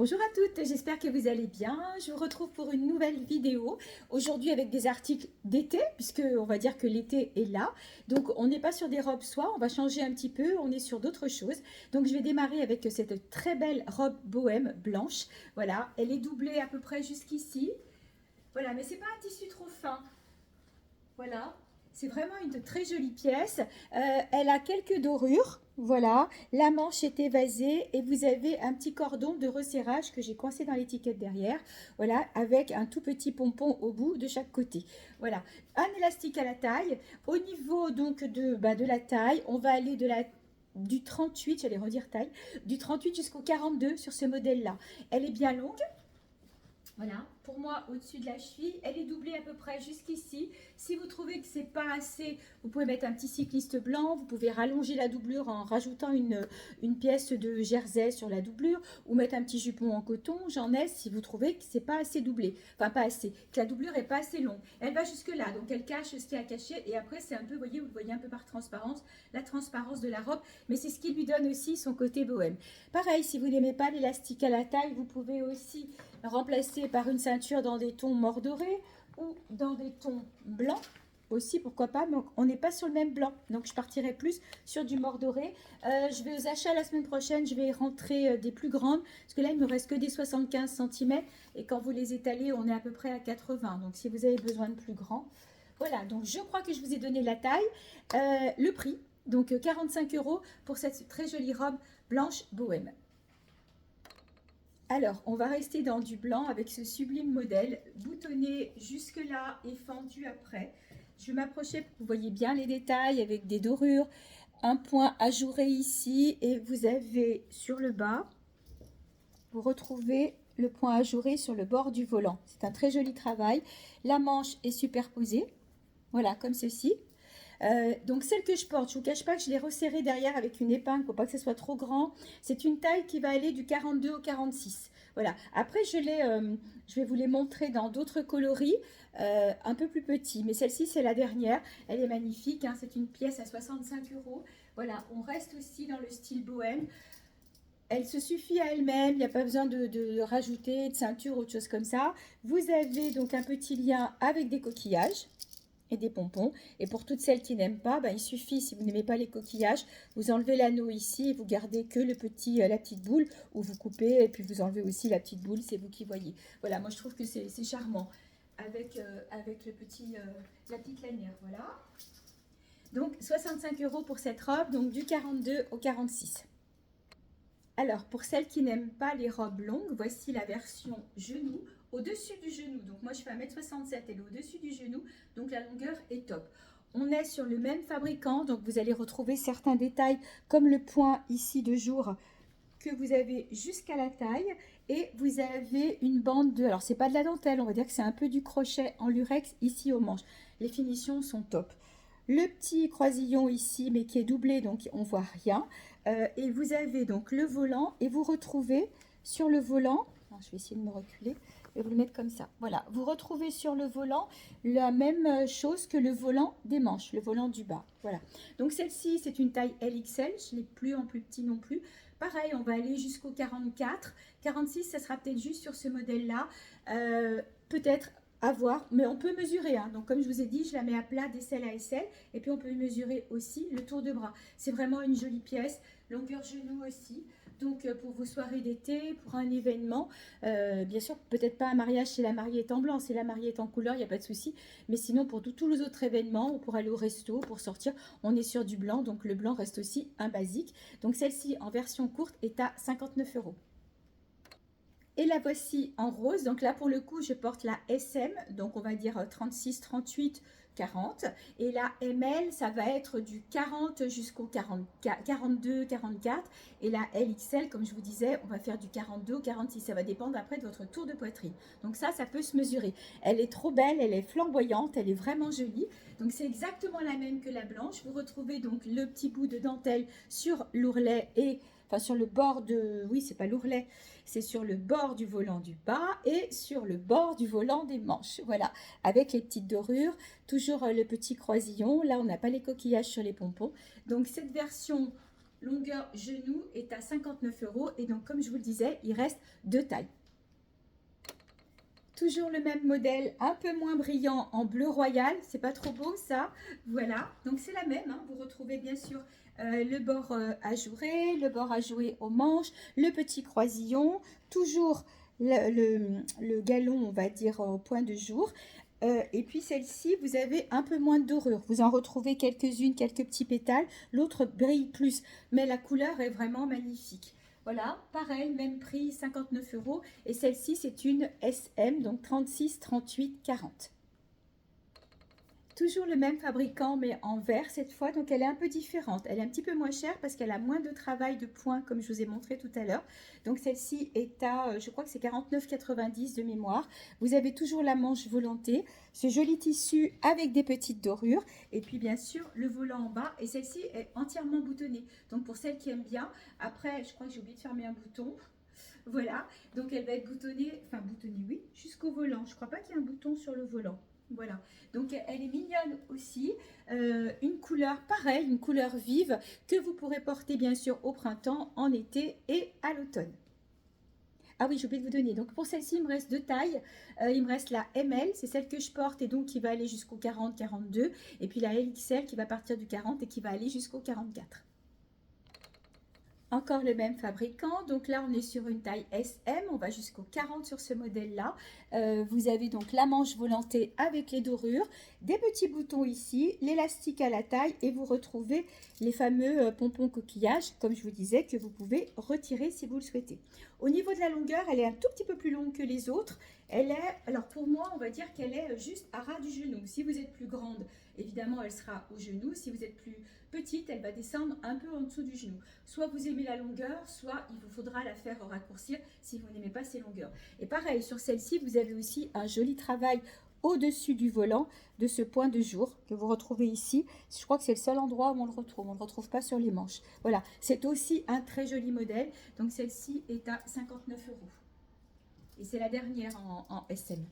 Bonjour à toutes, j'espère que vous allez bien. Je vous retrouve pour une nouvelle vidéo. Aujourd'hui avec des articles d'été, puisque on va dire que l'été est là. Donc on n'est pas sur des robes soie, on va changer un petit peu, on est sur d'autres choses. Donc je vais démarrer avec cette très belle robe bohème blanche. Voilà, elle est doublée à peu près jusqu'ici. Voilà, mais c'est pas un tissu trop fin. Voilà, c'est vraiment une très jolie pièce. Elle a quelques dorures. Voilà, la manche est évasée et vous avez un petit cordon de resserrage que j'ai coincé dans l'étiquette derrière. Voilà, avec un tout petit pompon au bout de chaque côté. Voilà, un élastique à la taille. Au niveau donc de la taille, on va aller du 38, j'allais redire taille, du 38 jusqu'au 42 sur ce modèle-là. Elle est bien longue. Voilà, pour moi, au-dessus de la cheville, elle est doublée à peu près jusqu'ici. Si vous trouvez que c'est pas assez, vous pouvez mettre un petit cycliste blanc, vous pouvez rallonger la doublure en rajoutant une pièce de jersey sur la doublure ou mettre un petit jupon en coton, j'en ai si vous trouvez que c'est pas assez doublé. Enfin, pas assez, que la doublure est pas assez longue. Elle va jusque là, donc elle cache ce qu'il y a à cacher et après c'est un peu, vous le voyez un peu par transparence, la transparence de la robe, mais c'est ce qui lui donne aussi son côté bohème. Pareil, si vous n'aimez pas l'élastique à la taille, vous pouvez aussi remplacer par une ceinture dans des tons mordorés ou dans des tons blancs aussi, pourquoi pas, mais on n'est pas sur le même blanc, donc je partirai plus sur du mordoré. Je vais aux achats la semaine prochaine, je vais rentrer des plus grandes, parce que là il me reste que des 75 cm, et quand vous les étalez, on est à peu près à 80, donc si vous avez besoin de plus grand, voilà, donc je crois que je vous ai donné la taille, le prix, donc 45 € pour cette très jolie robe blanche bohème. Alors, on va rester dans du blanc avec ce sublime modèle, boutonné jusque là et fendu après. Je vais m'approcher pour que vous voyez bien les détails avec des dorures, un point ajouré ici et vous avez sur le bas, vous retrouvez le point ajouré sur le bord du volant. C'est un très joli travail. La manche est superposée, voilà, comme ceci. Donc celle que je porte, je ne vous cache pas que je l'ai resserrée derrière avec une épingle pour pas que ce soit trop grand. C'est une taille qui va aller du 42 au 46. Voilà. Après, je vais vous les montrer dans d'autres coloris, un peu plus petits. Mais celle-ci, c'est la dernière. Elle est magnifique, hein. C'est une pièce à 65 €. Voilà, on reste aussi dans le style bohème. Elle se suffit à elle-même, il n'y a pas besoin de rajouter de ceinture ou autre chose comme ça. Vous avez donc un petit lien avec des coquillages et des pompons. Et pour toutes celles qui n'aiment pas, il suffit, si vous n'aimez pas les coquillages, vous enlevez l'anneau ici et vous gardez que la petite boule, ou vous coupez et puis vous enlevez aussi la petite boule, c'est vous qui voyez. Voilà, moi je trouve que c'est charmant avec la petite lanière. Voilà. Donc 65 € pour cette robe, donc du 42 au 46. Alors, pour celles qui n'aiment pas les robes longues, voici la version genou, au-dessus du genou. Donc, moi, je fais 1,67 m, elle est au-dessus du genou, donc la longueur est top. On est sur le même fabricant, donc vous allez retrouver certains détails, comme le point ici de jour que vous avez jusqu'à la taille. Et vous avez une bande de... Alors, c'est pas de la dentelle, on va dire que c'est un peu du crochet en lurex ici aux manches. Les finitions sont top. Le petit croisillon ici, mais qui est doublé, donc on voit rien. Et vous avez donc le volant et vous retrouvez sur le volant, alors je vais essayer de me reculer et vous le mettre comme ça. Voilà, vous retrouvez sur le volant la même chose que le volant des manches, le volant du bas. Voilà, donc celle-ci c'est une taille LXL, je ne l'ai plus en plus petit non plus. Pareil, on va aller jusqu'au 44, 46, ça sera peut-être juste sur ce modèle-là, peut-être à voir, mais on peut mesurer, hein. Donc comme je vous ai dit, je la mets à plat d'aisselle à aisselle et puis on peut mesurer aussi le tour de bras. C'est vraiment une jolie pièce, longueur genou aussi. Donc pour vos soirées d'été, pour un événement, bien sûr peut-être pas un mariage si la mariée est en blanc, si la mariée est en couleur, il n'y a pas de souci. Mais sinon pour tous les autres événements, pour aller au resto, pour sortir, on est sur du blanc, donc le blanc reste aussi un basique. Donc celle-ci en version courte est à 59 €. Et la voici en rose, donc là pour le coup je porte la SM, donc on va dire 36, 38, 40. Et la ML, ça va être du 40 jusqu'au 42, 44. Et la LXL, comme je vous disais, on va faire du 42 au 46. Ça va dépendre après de votre tour de poitrine. Donc ça peut se mesurer. Elle est trop belle, elle est flamboyante, elle est vraiment jolie. Donc c'est exactement la même que la blanche. Vous retrouvez donc le petit bout de dentelle sur l'ourlet et... Enfin, sur le bord de... Oui, c'est pas l'ourlet, c'est sur le bord du volant du bas et sur le bord du volant des manches. Voilà, avec les petites dorures, toujours le petit croisillon. Là, on n'a pas les coquillages sur les pompons. Donc, cette version longueur genou est à 59 € et donc comme je vous le disais, il reste deux tailles. Toujours le même modèle, un peu moins brillant en bleu royal, c'est pas trop beau ça, voilà, donc c'est la même, hein. Vous retrouvez bien sûr le bord ajouré, le bord ajouré aux manches, le petit croisillon, toujours le galon, on va dire, au point de jour. Et puis celle-ci, vous avez un peu moins de dorure, vous en retrouvez quelques-unes, quelques petits pétales, l'autre brille plus, mais la couleur est vraiment magnifique. Voilà, pareil, même prix, 59 €. Et celle-ci, c'est une SM, donc 36, 38, 40. Toujours le même fabricant, mais en vert cette fois, donc elle est un peu différente. Elle est un petit peu moins chère parce qu'elle a moins de travail de points, comme je vous ai montré tout à l'heure. Donc celle-ci est à, je crois que c'est 49,90 de mémoire. Vous avez toujours la manche volantée, ce joli tissu avec des petites dorures. Et puis bien sûr, le volant en bas. Et celle-ci est entièrement boutonnée. Donc pour celles qui aiment bien, après, je crois que j'ai oublié de fermer un bouton. Voilà, donc elle va être boutonnée, enfin boutonnée, oui, jusqu'au volant. Je crois pas qu'il y ait un bouton sur le volant. Voilà, donc elle est mignonne aussi, une couleur pareille, une couleur vive que vous pourrez porter bien sûr au printemps, en été et à l'automne. Ah oui, j'ai oublié de vous donner, donc pour celle-ci il me reste deux tailles, il me reste la ML, c'est celle que je porte et donc qui va aller jusqu'au 40-42, et puis la LXL qui va partir du 40 et qui va aller jusqu'au 44. Encore le même fabricant, donc là on est sur une taille SM, on va jusqu'au 40 sur ce modèle là. Vous avez donc la manche volantée avec les dorures, des petits boutons ici, l'élastique à la taille et vous retrouvez les fameux pompons coquillages, comme je vous disais, que vous pouvez retirer si vous le souhaitez. Au niveau de la longueur, elle est un tout petit peu plus longue que les autres. Elle est, alors pour moi, on va dire qu'elle est juste à ras du genou. Si vous êtes plus grande, évidemment, elle sera au genou. Si vous êtes plus petite, elle va descendre un peu en dessous du genou. Soit vous aimez la longueur, soit il vous faudra la faire raccourcir si vous n'aimez pas ces longueurs. Et pareil, sur celle-ci, vous avez aussi un joli travail au-dessus du volant de ce point de jour que vous retrouvez ici. Je crois que c'est le seul endroit où on le retrouve. On ne le retrouve pas sur les manches. Voilà, c'est aussi un très joli modèle. Donc celle-ci est à 59 €. Et c'est la dernière en SM.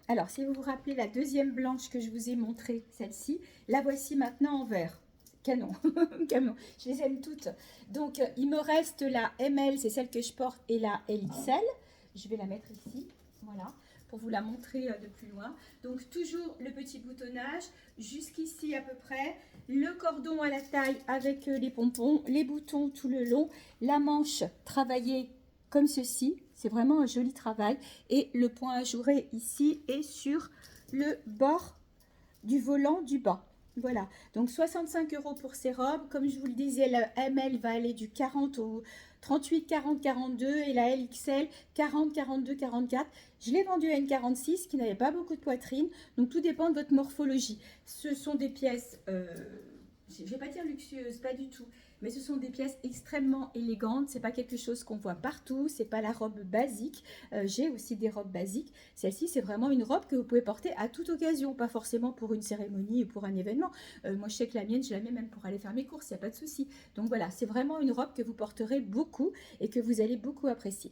Alors, si vous vous rappelez la deuxième blanche que je vous ai montrée, celle-ci, la voici maintenant en vert. Canon, canon, je les aime toutes. Donc, il me reste la ML, c'est celle que je porte, et la LXL. Je vais la mettre ici, voilà, pour vous la montrer de plus loin. Donc, toujours le petit boutonnage, jusqu'ici à peu près, le cordon à la taille avec les pompons, les boutons tout le long, la manche travaillée comme ceci. C'est vraiment un joli travail. Et le point ajouré ici est sur le bord du volant du bas. Voilà, donc 65 € pour ces robes. Comme je vous le disais, la ML va aller du 40 au 38, 40, 42 et la LXL 40, 42, 44. Je l'ai vendue à une 46 qui n'avait pas beaucoup de poitrine. Donc tout dépend de votre morphologie. Ce sont des pièces, je ne vais pas dire luxueuses, pas du tout. Mais ce sont des pièces extrêmement élégantes. C'est pas quelque chose qu'on voit partout. C'est pas la robe basique. J'ai aussi des robes basiques. Celle-ci, c'est vraiment une robe que vous pouvez porter à toute occasion, pas forcément pour une cérémonie ou pour un événement. Moi, je sais que la mienne, je la mets même pour aller faire mes courses. Il n'y a pas de souci. Donc voilà, c'est vraiment une robe que vous porterez beaucoup et que vous allez beaucoup apprécier.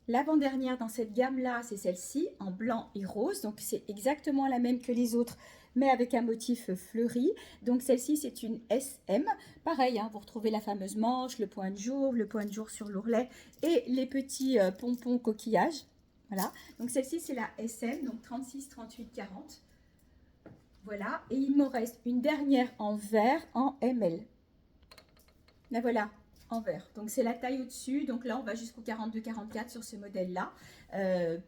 L'avant-dernière dans cette gamme-là, c'est celle-ci, en blanc et rose. Donc, c'est exactement la même que les autres, mais avec un motif fleuri. Donc, celle-ci, c'est une SM. Pareil, hein, vous retrouvez la fameuse manche, le point de jour sur l'ourlet et les petits pompons coquillages. Voilà. Donc, celle-ci, c'est la SM, donc 36, 38, 40. Voilà. Et il me reste une dernière en vert, en ML. La voilà. En vert. Donc c'est la taille au-dessus. Donc là, on va jusqu'au 42-44 sur ce modèle-là.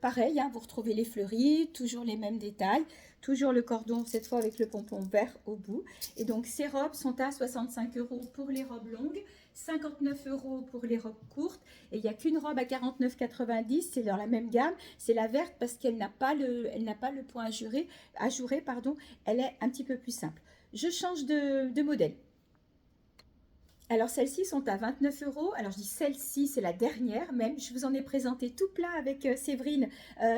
Pareil, hein, vous retrouvez les fleuris, toujours les mêmes détails, toujours le cordon, cette fois avec le pompon vert au bout. Et donc ces robes sont à 65 € pour les robes longues, 59 € pour les robes courtes. Et il n'y a qu'une robe à 49,90, c'est dans la même gamme. C'est la verte parce qu'elle n'a pas le point ajouré, pardon. Elle est un petit peu plus simple. Je change de modèle. Alors celles-ci sont à 29 euros. Alors je dis celle-ci, c'est la dernière même. Je vous en ai présenté tout plein avec Séverine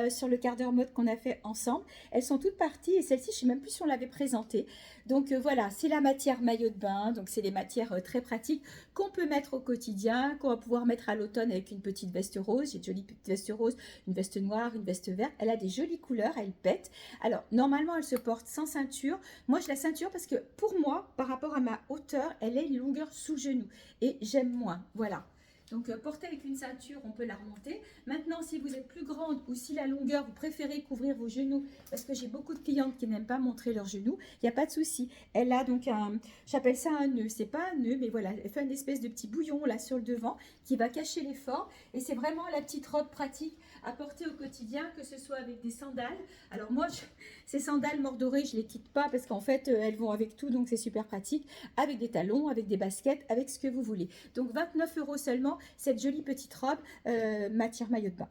sur le quart d'heure mode qu'on a fait ensemble. Elles sont toutes parties et celle-ci, je ne sais même plus si on l'avait présentée. Donc voilà, c'est la matière maillot de bain. Donc c'est des matières très pratiques qu'on peut mettre au quotidien, qu'on va pouvoir mettre à l'automne avec une petite veste rose. J'ai une jolie petite veste rose, une veste noire, une veste verte. Elle a des jolies couleurs, elle pète. Alors normalement, elle se porte sans ceinture. Moi, je la ceinture parce que pour moi, par rapport à ma hauteur, elle est une longueur sous genou et j'aime moins. Voilà. Donc porter avec une ceinture, on peut la remonter. Maintenant, si vous êtes plus grande ou si la longueur, vous préférez couvrir vos genoux, parce que j'ai beaucoup de clientes qui n'aiment pas montrer leurs genoux, il n'y a pas de souci. Elle a donc un, j'appelle ça un nœud, c'est pas un nœud, mais voilà, elle fait une espèce de petit bouillon là sur le devant qui va cacher l'effort. Et c'est vraiment la petite robe pratique à porter au quotidien, que ce soit avec des sandales. Alors moi, ces sandales mordorées, je les quitte pas parce qu'en fait, elles vont avec tout, donc c'est super pratique. Avec des talons, avec des baskets, avec ce que vous voulez. Donc 29 euros seulement, cette jolie petite robe matière maillot de bain.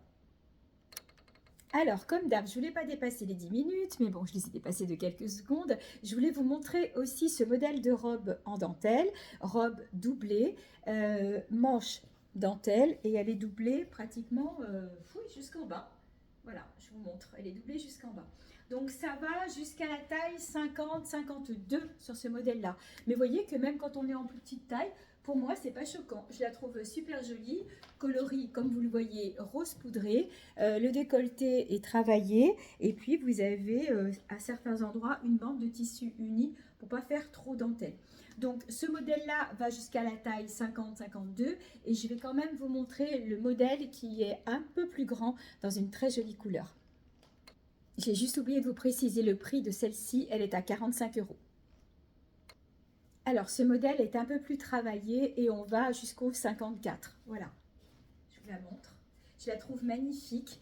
Alors, comme d'hab, je ne voulais pas dépasser les 10 minutes, mais bon, je les ai dépassées de quelques secondes. Je voulais vous montrer aussi ce modèle de robe en dentelle, robe doublée, manche dentelle, et elle est doublée pratiquement jusqu'en bas. Voilà, je vous montre, elle est doublée jusqu'en bas. Donc ça va jusqu'à la taille 50-52 sur ce modèle-là. Mais voyez que même quand on est en plus petite taille, pour moi, c'est pas choquant. Je la trouve super jolie, coloris, comme vous le voyez, rose poudré. Le décolleté est travaillé. Et puis, vous avez à certains endroits une bande de tissu unie pour pas faire trop dentelle. Donc, ce modèle-là va jusqu'à la taille 50-52. Et je vais quand même vous montrer le modèle qui est un peu plus grand dans une très jolie couleur. J'ai juste oublié de vous préciser le prix de celle-ci. Elle est à 45 euros. Alors, ce modèle est un peu plus travaillé et on va jusqu'au 54. Voilà, je vous la montre. Je la trouve magnifique.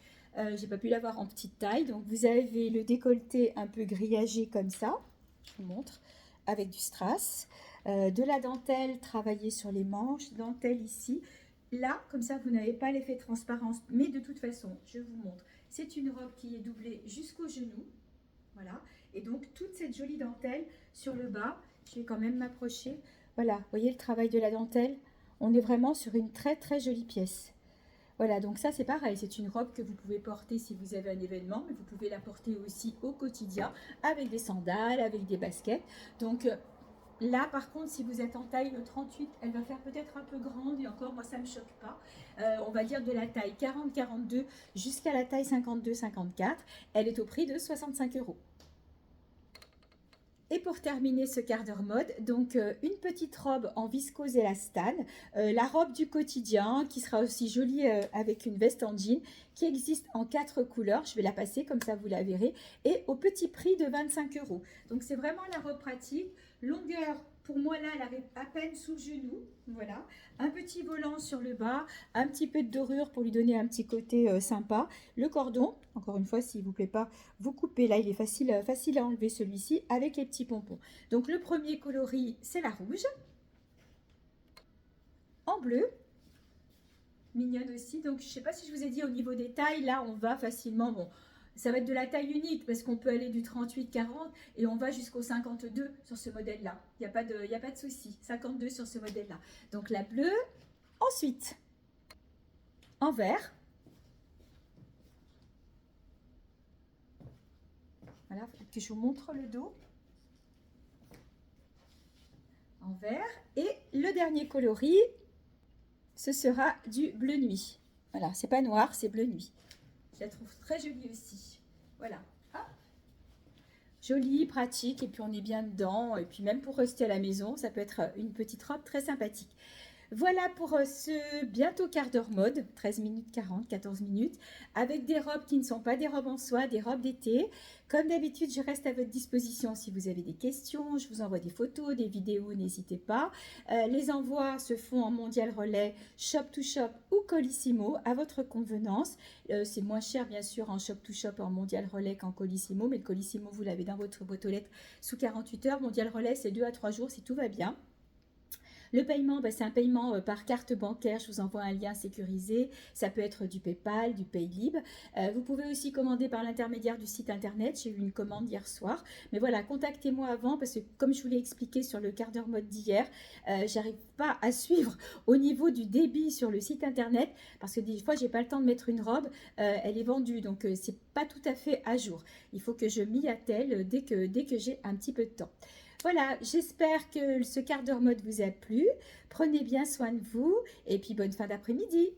J'ai pas pu l'avoir en petite taille. Donc, vous avez le décolleté un peu grillagé comme ça. Je vous montre. Avec du strass. De la dentelle travaillée sur les manches. Dentelle ici. Là, comme ça, vous n'avez pas l'effet transparence. Mais de toute façon, je vous montre. C'est une robe qui est doublée jusqu'au genou. Voilà. Et donc, toute cette jolie dentelle sur le bas. Je vais quand même m'approcher. Voilà, vous voyez le travail de la dentelle? On est vraiment sur une très très jolie pièce. Voilà, donc ça c'est pareil, c'est une robe que vous pouvez porter si vous avez un événement, mais vous pouvez la porter aussi au quotidien avec des sandales, avec des baskets. Donc là par contre, si vous êtes en taille 38, elle va faire peut-être un peu grande et encore, moi ça ne me choque pas. On va dire de la taille 40-42 jusqu'à la taille 52-54. Elle est au prix de 65 euros. Et pour terminer ce quart d'heure mode, donc une petite robe en viscose élastane, la robe du quotidien qui sera aussi jolie avec une veste en jean qui existe en 4 couleurs. Je vais la passer comme ça vous la verrez et au petit prix de 25 euros. Donc c'est vraiment la robe pratique, longueur. Pour moi, là, elle arrive à peine sous le genou. Voilà. Un petit volant sur le bas, un petit peu de dorure pour lui donner un petit côté sympa. Le cordon, encore une fois, s'il vous plaît pas, vous coupez. Là, il est facile à enlever celui-ci avec les petits pompons. Donc, le premier coloris, c'est la rouge. En bleu. Mignonne aussi. Donc, je ne sais pas si je vous ai dit au niveau des tailles, là, on va facilement... Bon, ça va être de la taille unique parce qu'on peut aller du 38-40 et on va jusqu'au 52 sur ce modèle-là. Il n'y a pas de souci. 52 sur ce modèle-là. Donc la bleue. Ensuite, en vert. Voilà, il faut que je vous montre le dos. En vert. Et le dernier coloris, ce sera du bleu nuit. Voilà, c'est pas noir, c'est bleu nuit. Je la trouve très jolie aussi. Voilà. Hop. Jolie, pratique, et puis on est bien dedans. Et puis même pour rester à la maison, ça peut être une petite robe très sympathique. Voilà pour ce bientôt quart d'heure mode, 13 minutes 40, 14 minutes, avec des robes qui ne sont pas des robes en soie, des robes d'été. Comme d'habitude, je reste à votre disposition si vous avez des questions. Je vous envoie des photos, des vidéos, n'hésitez pas. Les envois se font en mondial relais, shop to shop ou colissimo, à votre convenance. C'est moins cher, bien sûr, en shop to shop, en mondial relais qu'en colissimo, mais le colissimo, vous l'avez dans votre boîte aux lettres sous 48 heures. Mondial relais, c'est 2 à 3 jours si tout va bien. Le paiement, bah, c'est un paiement par carte bancaire. Je vous envoie un lien sécurisé. Ça peut être du PayPal, du Paylib. Vous pouvez aussi commander par l'intermédiaire du site internet. J'ai eu une commande hier soir. Mais voilà, contactez-moi avant parce que comme je vous l'ai expliqué sur le quart d'heure mode d'hier, j'arrive pas à suivre au niveau du débit sur le site internet parce que des fois, j'ai pas le temps de mettre une robe. Elle est vendue, donc c'est pas tout à fait à jour. Il faut que je m'y attelle dès que j'ai un petit peu de temps. Voilà, j'espère que ce quart d'heure mode vous a plu. Prenez bien soin de vous et puis bonne fin d'après-midi.